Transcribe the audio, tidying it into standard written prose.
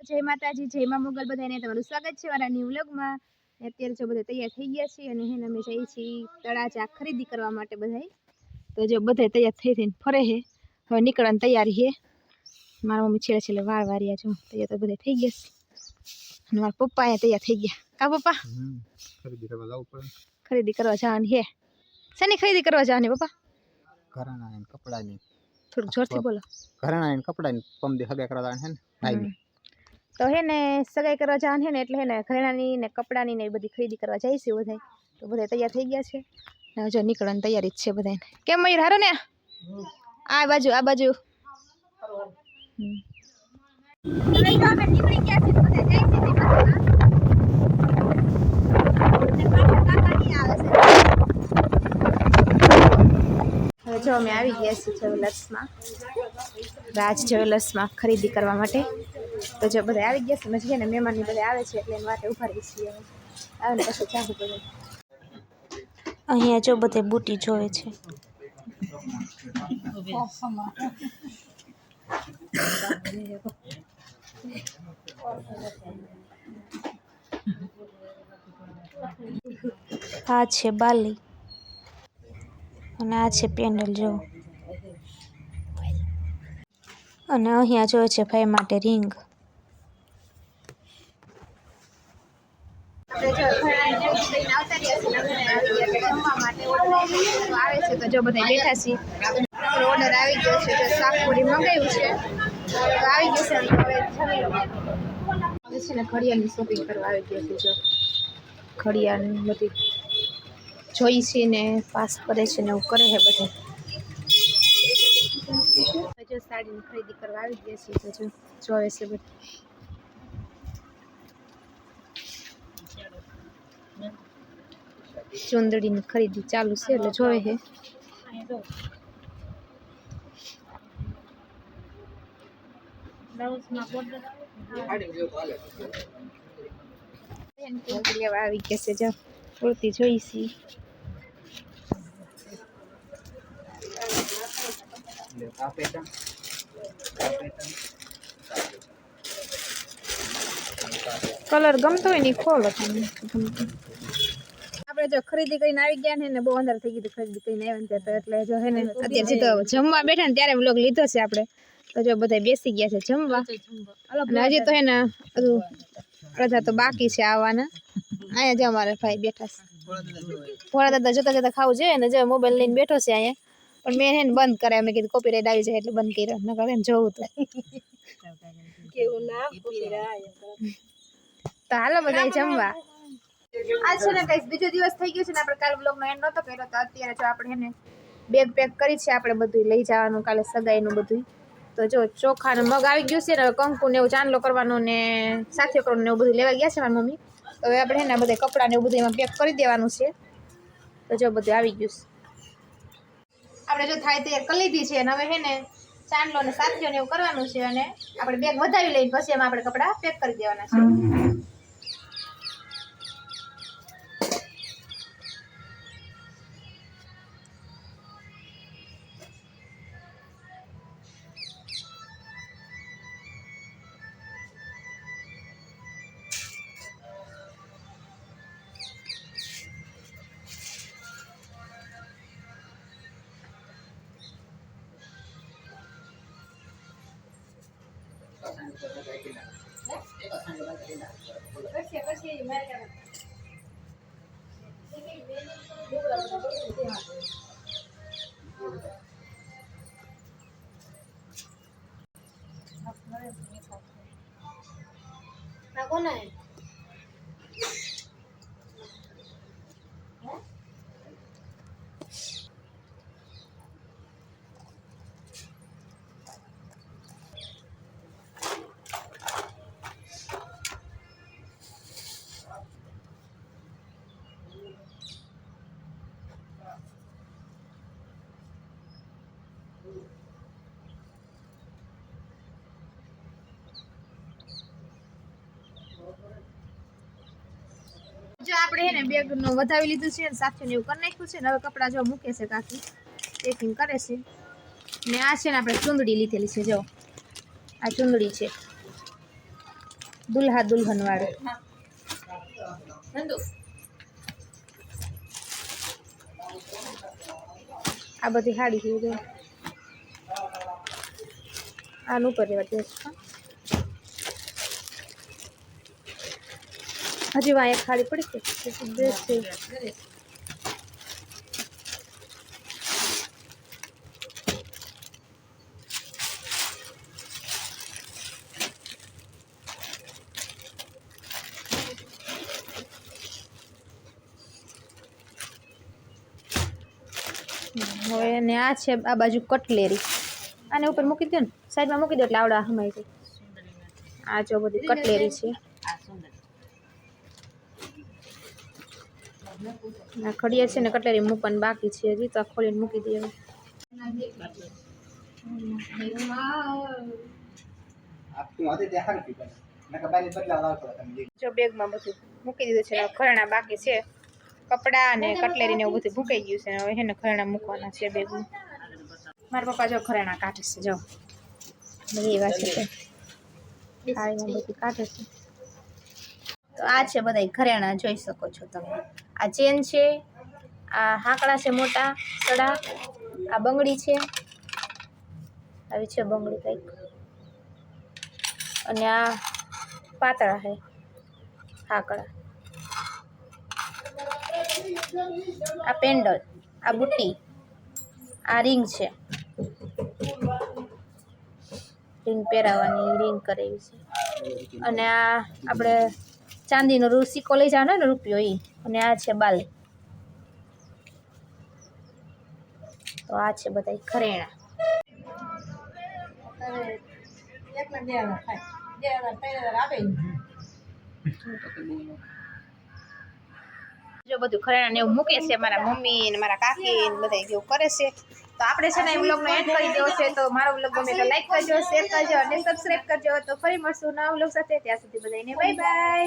જય માતાજી, જય માં મોગલ, બધાને તમારું સ્વાગત છે મારા ન્યૂ વ્લોગમાં। અત્યારે જો બધા તૈયાર થઈ ગયા છે અને હેને અમે જઈએ છીએ તળાજા ખરીદી કરવા માટે બધાય। તો જો બધા તૈયાર થઈને ફરે છે, હવે નીકળવાની તૈયારી છે। મારા મમ્મી છેલ્લે વાળ વાર્યા જો તૈયાર તો બધા થઈ ગયા છે અને મારા પપ્પા અહીંયા તૈયાર થઈ ગયા। કા પપ્પા? ખરીદી કરવા જવું પડે। ખરીદી કરવા જવાની છે। શેની ખરીદી કરવા જવાની પપ્પા? ઘરેણા અને કપડાની। થોડું જોરથી બોલો। ઘરેણા અને કપડાની પમદે હગા કરવા જવાનું છે ને ભાઈ। તો હે ને સગાઈ કરવા જવાનું છે ને એટલે હે ને ઘરેણાની ને કપડાની ને એ બધી ખરીદી કરવા જઈશું બધાય। તો બધા તૈયાર થઈ ગયા છે ને જો નીકળવાની તૈયારી જ છે બધાને। કેમ મયુર હારો ને? આ બાજુ નીકળી ગયા છે બધા જાય છે હવે જો અમે આવી ગયા છીએ જ્વેલર્સમાં, રાજ જ્વેલર્સમાં ખરીદી કરવા માટે। તો જો બધા આવી ગયા છે પછી છે ને મહેમાન બધા આવે છે એટલે એની વાટે ઉભા રહી છીએ। આવે ને પછી ચાહું બધે અહીંયા જો બધે બુટી જોવે છે। આ છે બાલી અને આ છે પેન્ડલ જો, અને અહીંયા જોવે છે ભાઈ માટે રિંગ। આવે છે તો જો બધા બેઠા છીએ, ઓર્ડર આવી ગયો છે, જો શાકપુરી મંગાવ્યું છે તો આવી ગયું છે। હવે છે ને ઘડિયાળની શોપિંગ કરવા આવી ગયા છે, જો ઘડિયાળ બધી જોઈ છે ને પાસ કરે છે ને એવું કરે છે બધે। જો સાડીની ખરીદી કરવા આવી ગયા છે તો જો જોવે છે બધું। ચુંદડીની ખરીદી ચાલુ છે એટલે જોવે છે। લેવા આવી ગયા છે, જો કુર્તી જોઈ છે। કલર ગમતો હોય ને ખોલો તમે ગમતો। આપણે જો ખરીદી કરીને આવી ગયા ને બહુ અંદર થઈ ગઈ ખરીદી કરીને આવ્યા તો એટલે જો હે ને અત્યારે સીધો જમવા બેઠા ને ત્યારે વ્લોગ લીધો છે આપણે। તો જો બધા બેસી ગયા છે જમવા અને હજી તો હે ને બધું અડધા તો બાકી છે આવવાના। અહીંયા જો અમારે ભાઈ બેઠા છે, ભોળા દાદા જોતા જોતા ખાવું જોઈએ ને, જો મોબાઈલ લઈને બેઠો છે અહીંયા, પણ મેં એને બંધ કરાય, મેં કીધું કોપીરાઈટ આવી જાય એટલે બંધ કર્યો, નકર એને જોવું તો કેવું ના તો હાલો બધા જમવા। આજ છે ને કઈ બીજો દિવસ થઈ ગયો છે ને, આપણે કાલે બ્લોગ નો એન્ડ નતો કર્યો તો અત્યારે જો આપણે એને બેગ પેક કરી છે આપણે બધું લઈ જવાનું કાલે સગાઈનું બધું। તો જો ચોખા ને મગ આવી ગયું છે ને, કંકુ ને એવું ચાંદલો કરવાનું ને સાથીઓ કરવાનું ને એવું બધું લેવા ગયા છે મારી મમ્મી। તો હવે આપણે એને બધા કપડાં ને એવું બધું એમાં પેક કરી દેવાનું છે। તો જો બધું આવી ગયું છે, આપણે જો થાય તૈયાર કરી લીધી છે અને હવે હે ને ચાંદલો ને સાથીઓ ને એવું કરવાનું છે અને આપણે બેગ વધાવી લઈને પછી એમાં આપણે કપડાં પેક કરી દેવાના છે। જો આપણે હે ને બેગ નો વધાવી લીધું છે ને સાથે ને એવું કરી નાખ્યું છે ને, હવે કપડા જો મૂકે છે કાકી પેકિંગ કરે છે ને। આ છે ને આપણે ચુંદડી લીધેલી છે, જો આ ચુંદડી છે દુલ્હા દુલ્હન વાળું. આ બધી સાડી છે જો. આનું ઉપર લેવા દે. હજી વાં એક સાડી પડી છે ડ્રેસ છે. હવે ને આ છે આ બાજુ કટલેરી. આને ઉપર મૂકી દો ને, સાઈડમાં મૂકી દો એટલે આવડા હમાય છે. આ જો બધી કટલેરી છે. આ ખડિયા છે ને કટલેરી મૂકવાનું બાકી છે હજી, તો આ ખોલીને મૂકી દઈએ. જો બેગમાં બધું મૂકી દીધું છે. ઘરેણા બાકી છે, કપડાં અને કટલેરી ને એવું બધું મૂકાઈ ગયું છે. હવે એને ઘરેણા મૂકવાના છે બેગમાં. મારા પપ્પા જો ઘરેણા કાઢે છે. જો એવા છે થાળીમાં બધું કાઢે છે. તો આ છે બધા ઘરેણા જોઈ શકો છો તમે. આ ચેન છે, આ હાંકડા છે મોટા સડા, આ બંગડી છે, આવી છે બંગડી કંઈક, અને આ પાતળા છે હાંકડા, આ પેન્ડલ, આ બુટ્ટી, આ રીંગ છે, રીંગ પહેરાવાની રીંગ કરેલી છે, અને આ આપણે ચાંદીનો સિક્કો લઈ જવાનો ને રૂપિયો એ, અને આ છે બાલ. તો આ છે બધા ઘરેણા. જો બધું ઘરેણા ને એવું મૂકે છે મારા મમ્મી ને મારા કાકી ને બધા જેવું કરે છે. તો આપણે છે ને એ વ્લોગનો એન્ડ કરી દેવો છે. તો મારો વ્લોગ ગમે તો લાઈક કરજો, શેર કરજો અને સબસ્ક્રાઈબ કરજો. તો ફરી મળશું નવા વ્લોગ સાથે. ત્યાં સુધી બધાને બાય બાય.